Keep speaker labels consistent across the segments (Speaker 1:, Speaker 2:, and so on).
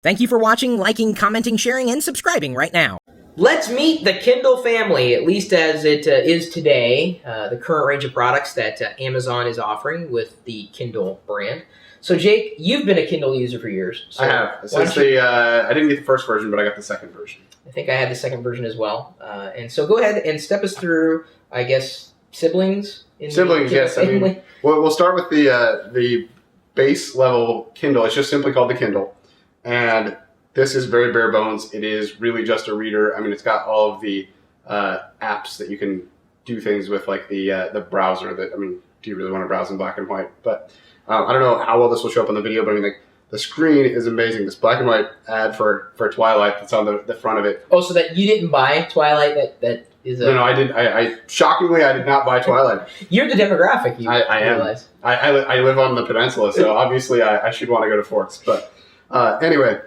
Speaker 1: Thank you for watching, liking, commenting, sharing, and subscribing right now.
Speaker 2: Let's meet the Kindle family, at least as it is today, the current range of products that Amazon is offering with the Kindle brand. So, Jake, you've been a Kindle user for years. So
Speaker 3: I have. Since I didn't get the first version, but I got the second version.
Speaker 2: I think I had the second version as well. And so go ahead and step us through, I guess, siblings?
Speaker 3: Siblings, yes. I mean, we'll start with the base level Kindle. It's just simply called the Kindle. And this is very bare bones. It is really just a reader. I mean, it's got all of the apps that you can do things with, like the browser. That, I mean, do you really want to browse in black and white? But I don't know how well this will show up on the video, but I mean, like, the screen is amazing. This black and white ad for Twilight that's on the front of it.
Speaker 2: Oh, so that you didn't buy Twilight? That is a...
Speaker 3: No, I did. I shockingly, I did not buy Twilight.
Speaker 2: You're the demographic.
Speaker 3: I
Speaker 2: realize.
Speaker 3: I live on the peninsula, so obviously I should want to go to Forks. But anyway,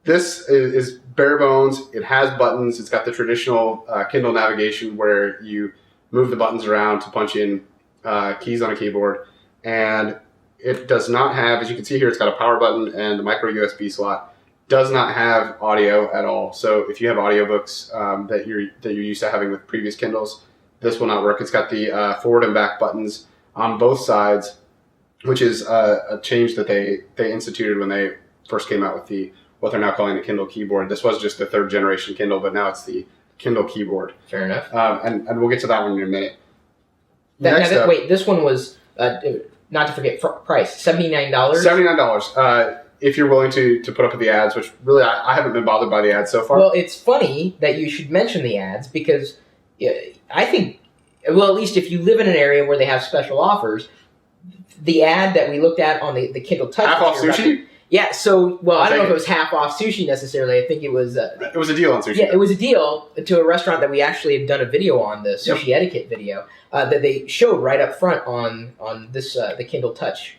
Speaker 3: this is bare bones. It has buttons. It's got the traditional Kindle navigation where you move the buttons around to punch in keys on a keyboard. And it does not have, as you can see here, it's got a power button and the micro USB slot. Does not have audio at all. So if you have audiobooks that you're used to having with previous Kindles, this will not work. It's got the forward and back buttons on both sides, which is a change that they instituted when they first came out with what they're now calling the Kindle keyboard. This was just the third generation Kindle, but now it's the Kindle keyboard.
Speaker 2: Fair enough.
Speaker 3: And we'll get to that one in a minute.
Speaker 2: Wait, this one was, not to forget, price, $79?
Speaker 3: $79. If you're willing to put up with the ads, which really I haven't been bothered by the ads so far.
Speaker 2: Well, it's funny that you should mention the ads because I think, well, at least if you live in an area where they have special offers, the ad that we looked at on the Kindle Touch.
Speaker 3: Half off sushi?
Speaker 2: Yeah, so, well, I don't know if it was half off sushi necessarily. I think it was...
Speaker 3: it was a deal on sushi.
Speaker 2: Yeah, it was a deal to a restaurant that we actually have done a video on, the sushi etiquette video, that they showed right up front on this the Kindle Touch.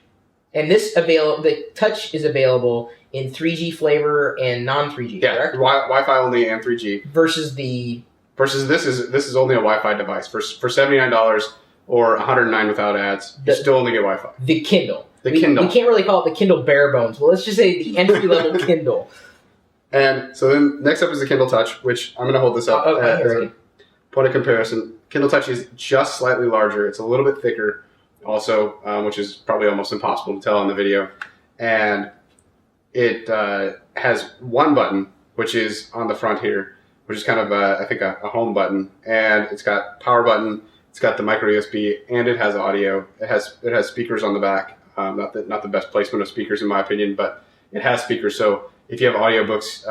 Speaker 2: And the Touch is available in 3G flavor and non-3G, correct?
Speaker 3: Wi-Fi only and 3G.
Speaker 2: Versus
Speaker 3: this is only a Wi-Fi device. For $79 or $109 without ads, you still only get Wi-Fi.
Speaker 2: The Kindle.
Speaker 3: Kindle.
Speaker 2: We can't really call it the Kindle bare bones. Well, let's just say the entry-level Kindle.
Speaker 3: And so then next up is the Kindle Touch, which I'm going to hold this up as a point of comparison. Kindle Touch is just slightly larger. It's a little bit thicker also, which is probably almost impossible to tell on the video. And it has one button, which is on the front here, which is kind of, I think, a home button. And it's got power button, it's got the micro USB, and it has audio. It has speakers on the back. Not the best placement of speakers in my opinion, but it has speakers. So if you have audiobooks,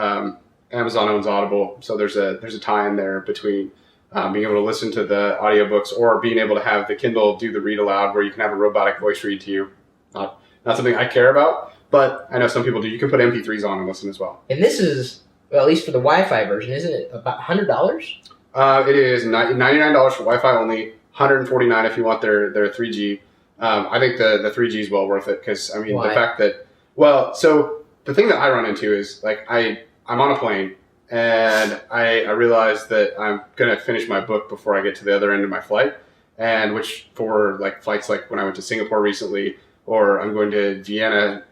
Speaker 3: Amazon owns Audible, so there's a tie in there between being able to listen to the audiobooks or being able to have the Kindle do the read aloud, where you can have a robotic voice read to you. Not something I care about, but I know some people do. You can put MP3s on and listen as well.
Speaker 2: And this is, well, at least for the Wi-Fi version, isn't it about $100?
Speaker 3: It is $99 for Wi-Fi only, $149 if you want their 3G. I think the 3G is well worth it because, I mean,
Speaker 2: Why?
Speaker 3: The fact that, well, so the thing that I run into is, like, I'm on a plane and I realize that I'm going to finish my book before I get to the other end of my flight, and which for, like, flights like when I went to Singapore recently, or I'm going to Vienna,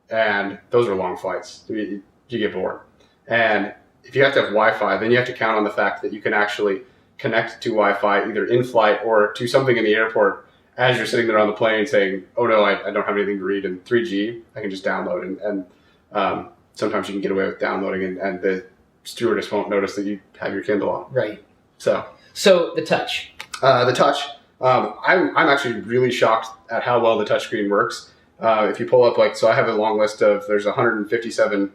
Speaker 3: and those are long flights. You get bored. And if you have to have Wi-Fi, then you have to count on the fact that you can actually connect to Wi-Fi either in flight or to something in the airport as you're sitting there on the plane saying, oh no, I don't have anything to read in 3G, I can just download. And sometimes you can get away with downloading and the stewardess won't notice that you have your Kindle on.
Speaker 2: Right.
Speaker 3: So
Speaker 2: the Touch.
Speaker 3: The Touch. I'm actually really shocked at how well the touchscreen works. If you pull up, like, so I have a long list of, there's 157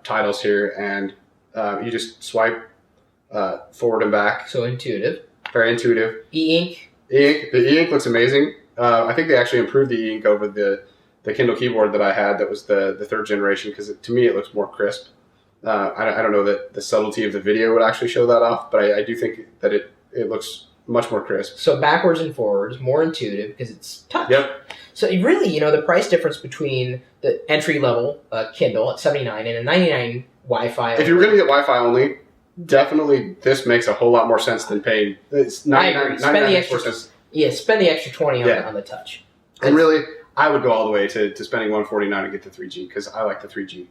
Speaker 3: titles here, and you just swipe forward and back.
Speaker 2: So intuitive.
Speaker 3: Very intuitive.
Speaker 2: E-ink.
Speaker 3: The e-ink looks amazing. I think they actually improved the e-ink over the Kindle keyboard that I had. That was the third generation, because to me it looks more crisp. I don't know that the subtlety of the video would actually show that off, but I do think that it looks much more crisp.
Speaker 2: So backwards and forwards, more intuitive because it's touch.
Speaker 3: Yep.
Speaker 2: So really, the price difference between the entry level Kindle at $79 and a $99 Wi-Fi.
Speaker 3: If you're going to get Wi-Fi only, definitely this makes a whole lot more sense than paying. It's
Speaker 2: I agree. Spend the extra. Yeah, spend the extra $20 on the Touch.
Speaker 3: And really, I would go all the way to spending $149 and get the 3G, because I like the 3G.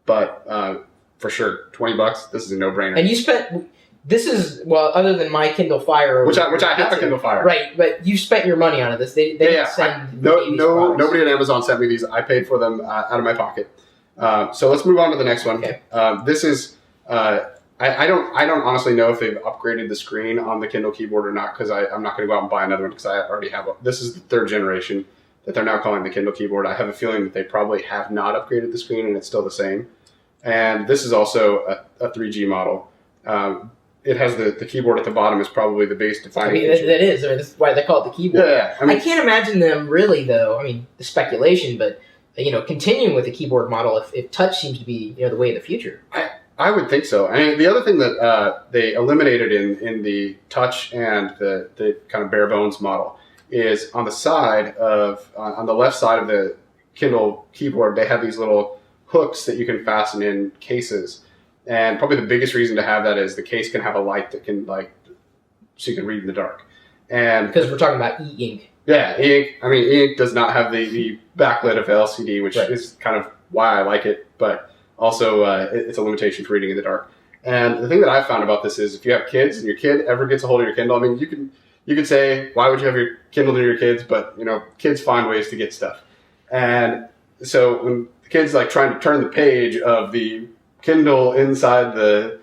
Speaker 3: but for sure, $20. This is a no-brainer.
Speaker 2: And you spent. This is other than my Kindle Fire,
Speaker 3: which I have a Kindle Fire,
Speaker 2: right? But you spent your money on it. They didn't send
Speaker 3: nobody at Amazon sent me these. I paid for them out of my pocket. So let's move on to the next one.
Speaker 2: Okay.
Speaker 3: This is I don't honestly know if they've upgraded the screen on the Kindle keyboard or not, because I'm not going to go out and buy another one because I already have one. This is the third generation that they're now calling the Kindle keyboard. I have a feeling that they probably have not upgraded the screen and it's still the same. And this is also a 3G model. It has the keyboard at the bottom is probably the base defining feature.
Speaker 2: That is. This is why they call it the keyboard.
Speaker 3: Yeah.
Speaker 2: I can't imagine them really, though. I mean, the speculation, but continuing with the keyboard model if touch seems to be the way of the future.
Speaker 3: I would think so. I mean, the other thing that they eliminated in the touch and the kind of bare bones model is on the side on the left side of the Kindle keyboard, they have these little hooks that you can fasten in cases. And probably the biggest reason to have that is the case can have a light that can so you can read in the dark. And
Speaker 2: because we're talking about e-ink.
Speaker 3: Yeah, e-ink. I mean, e-ink does not have the backlit of LCD, which is kind of why I like it, but also it's a limitation for reading in the dark. And the thing that I found about this is if you have kids and your kid ever gets a hold of your Kindle, I mean, you could say, why would you have your Kindle near your kids? But kids find ways to get stuff. And so when the kid's trying to turn the page of the Kindle inside the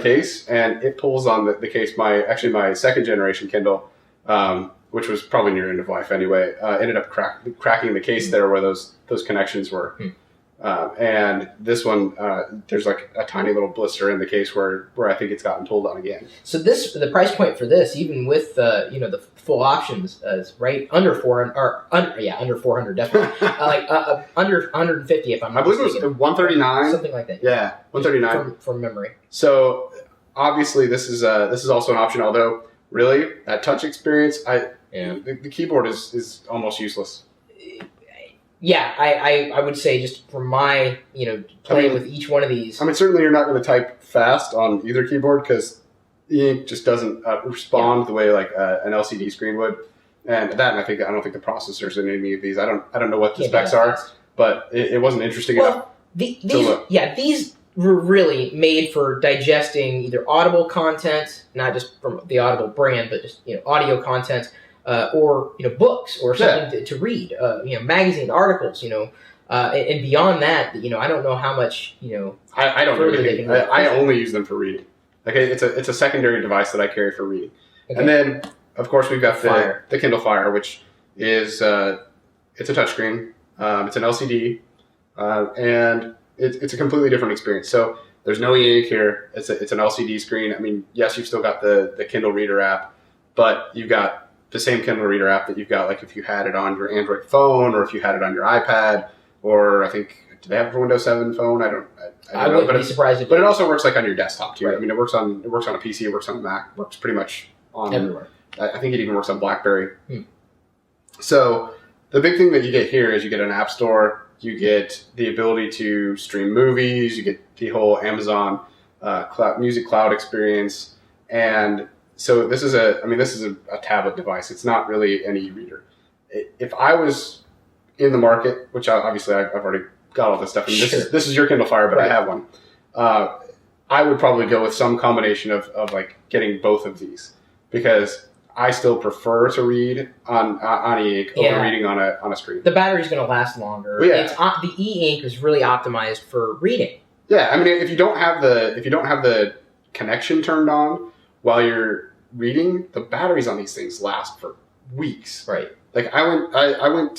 Speaker 3: case, and it pulls on the case. My second generation Kindle, which was probably near end of life anyway, ended up cracking the case there where those connections were. And this one, there's a tiny little blister in the case where I think it's gotten pulled on again.
Speaker 2: So the price point for this, even with the full options, is right under 400, or under 400 definitely, under 150 if I'm not mistaken.
Speaker 3: I believe it was 139,
Speaker 2: something like that.
Speaker 3: Yeah, 139
Speaker 2: from memory.
Speaker 3: So obviously this is also an option. Although really that touch experience, the keyboard is almost useless.
Speaker 2: Yeah, I would say just from my playing with each one of these.
Speaker 3: I mean, certainly you're not going to type fast on either keyboard because e-ink just doesn't respond the way an LCD screen would. And that, and I don't think the processors in any of these. I don't know what the specs are, but it wasn't interesting enough.
Speaker 2: These were really made for digesting either Audible content, not just from the Audible brand, but just audio content. Or books or something to read, magazine articles, and beyond that, I don't know how much
Speaker 3: I don't really. I only use them for reading. It's a secondary device that I carry for reading, and then of course we've got the Kindle Fire, which is it's a touchscreen, it's an LCD, and it's a completely different experience. So there's no e-ink here. It's an LCD screen. I mean, yes, you've still got the Kindle Reader app, but you've got the same Kindle Reader app that you've got, if you had it on your Android phone or if you had it on your iPad, or I think, do they have it for Windows 7 phone? I
Speaker 2: wouldn't be surprised.
Speaker 3: But it also works on your desktop too.
Speaker 2: Right.
Speaker 3: I mean, it works on a PC, it works on a Mac, works pretty much on
Speaker 2: everywhere.
Speaker 3: I think it even works on BlackBerry. So the big thing that you get here is you get an app store, you get the ability to stream movies, you get the whole Amazon music cloud experience, and so this is a tablet device. It's not really an e-reader. If I was in the market, which obviously I've already got all this stuff, and this is your Kindle Fire, but I have one. I would probably go with some combination of getting both of these, because I still prefer to read on e-ink over reading on a screen.
Speaker 2: The battery's going to last longer. The e-ink is really optimized for reading. Yeah,
Speaker 3: I mean, if you don't have the connection turned on while you're reading, the batteries on these things last for weeks.
Speaker 2: Right.
Speaker 3: I went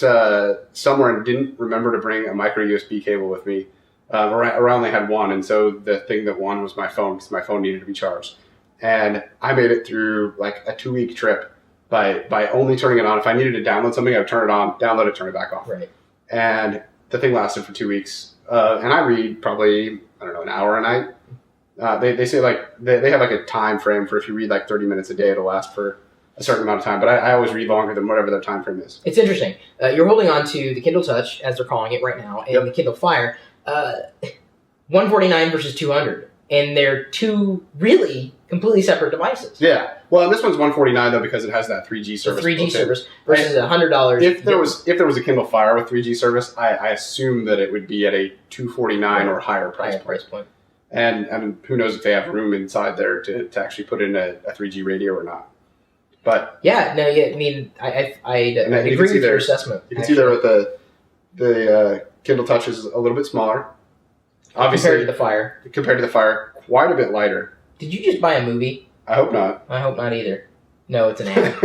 Speaker 3: somewhere and didn't remember to bring a micro USB cable with me. I only had one, and so the thing that won was my phone, because my phone needed to be charged. And I made it through a 2-week trip by only turning it on. If I needed to download something, I would turn it on, download it, turn it back off.
Speaker 2: Right.
Speaker 3: And the thing lasted for 2 weeks. And I read probably, an hour a night. They say they have a time frame for if you read 30 minutes a day, it'll last for a certain amount of time. But I always read longer than whatever their time frame is.
Speaker 2: It's interesting. You're holding on to the Kindle Touch, as they're calling it right now, and the Kindle Fire. $149 versus $200. and they're two really completely separate devices.
Speaker 3: Yeah. Well, and this one's $149 though because it has that 3G service.
Speaker 2: The 3G service versus $100.
Speaker 3: If there was a Kindle Fire with 3G service, I assume that it would be at a $249 or higher price point. And I mean, who knows if they have room inside there to actually put in a 3G radio or not. But
Speaker 2: yeah, no, yeah. I mean, I agree with your assessment.
Speaker 3: You can see there with the Kindle Touch is a little bit smaller. Obviously, compared to the Fire, quite a bit lighter.
Speaker 2: Did you just buy a movie?
Speaker 3: I hope not.
Speaker 2: I hope not either. No, it's an ad.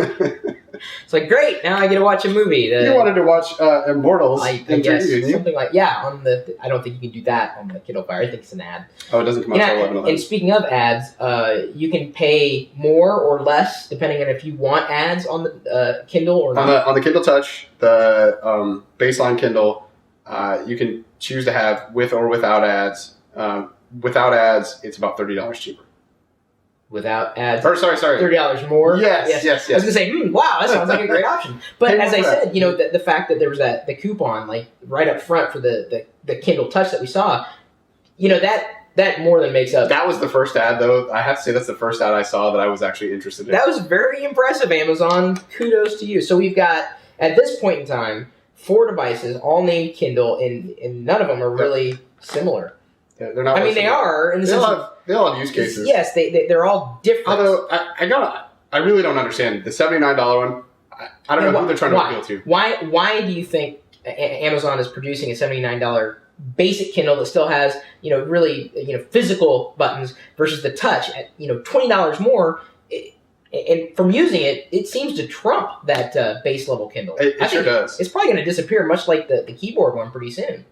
Speaker 2: It's like, great, now I get to watch a movie.
Speaker 3: You wanted to watch Immortals
Speaker 2: I guess, something like, on the, I don't think you can do that on the Kindle Fire. I think it's an ad.
Speaker 3: Oh, it doesn't come out until 11/11.
Speaker 2: And speaking of ads, you can pay more or less, depending on if you want ads on the Kindle or not.
Speaker 3: On the Kindle Touch, the baseline Kindle, you can choose to have with or without ads. Without ads, it's about $30 cheaper.
Speaker 2: Without ads.
Speaker 3: Or sorry.
Speaker 2: $30 more.
Speaker 3: Yes.
Speaker 2: I was gonna say, wow, that sounds like a great option. But as I said, the fact that there was the coupon like right up front for the Kindle Touch that we saw, that more than makes up.
Speaker 3: That was the first ad, though. I have to say that's the first ad I saw that I was actually interested in.
Speaker 2: That was very impressive, Amazon. Kudos to you. So we've got at this point in time 4 devices, all named Kindle, and none of them are really similar.
Speaker 3: Yeah, they're not.
Speaker 2: I mean, they are in the sense
Speaker 3: they all have use cases.
Speaker 2: Yes, they're all different.
Speaker 3: Although I really don't understand the $79 one. I don't know who they're trying to appeal to.
Speaker 2: Why do you think Amazon is producing a $79 basic Kindle that still has really physical buttons versus the Touch at $20 more? And from using it, it seems to trump that base level Kindle.
Speaker 3: It sure does.
Speaker 2: It's probably going to disappear, much like the keyboard one, pretty soon.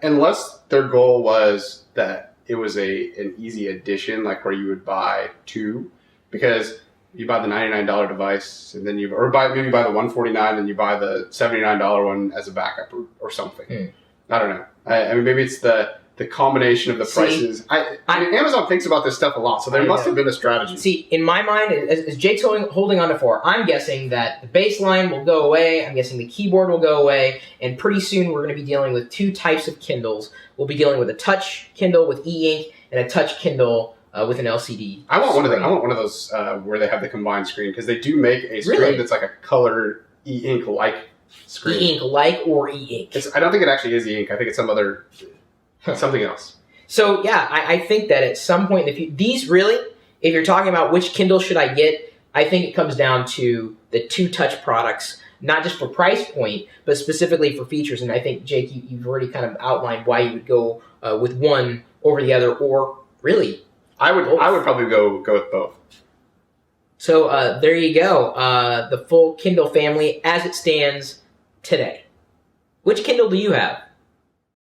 Speaker 3: Unless their goal was that it was an easy addition, like where you would buy 2, because you buy the $99 device and then maybe buy the $149 and you buy the $79 one as a backup or something. I don't know. I mean, maybe it's the combination of the prices. Amazon thinks about this stuff a lot, so there must have been a strategy.
Speaker 2: See, in my mind, as Jake's holding on to 4, I'm guessing that the baseline will go away. I'm guessing the keyboard will go away, and pretty soon we're going to be dealing with 2 types of Kindles. We'll be dealing with a Touch Kindle with e-ink and a Touch Kindle with an LCD.
Speaker 3: I want one of those where they have the combined screen, because they do make a screen that's like a color e-ink like screen.
Speaker 2: E-ink like or e-ink?
Speaker 3: I don't think it actually is e-ink. I think it's some other. Something else.
Speaker 2: So, yeah, I think that at some point in the future, these really, if you're talking about which Kindle should I get, I think it comes down to the 2 Touch products, not just for price point, but specifically for features. And I think, Jake, you've already kind of outlined why you would go with one over the other, or really,
Speaker 3: I would probably go with both.
Speaker 2: So there you go, the full Kindle family as it stands today. Which Kindle do you have?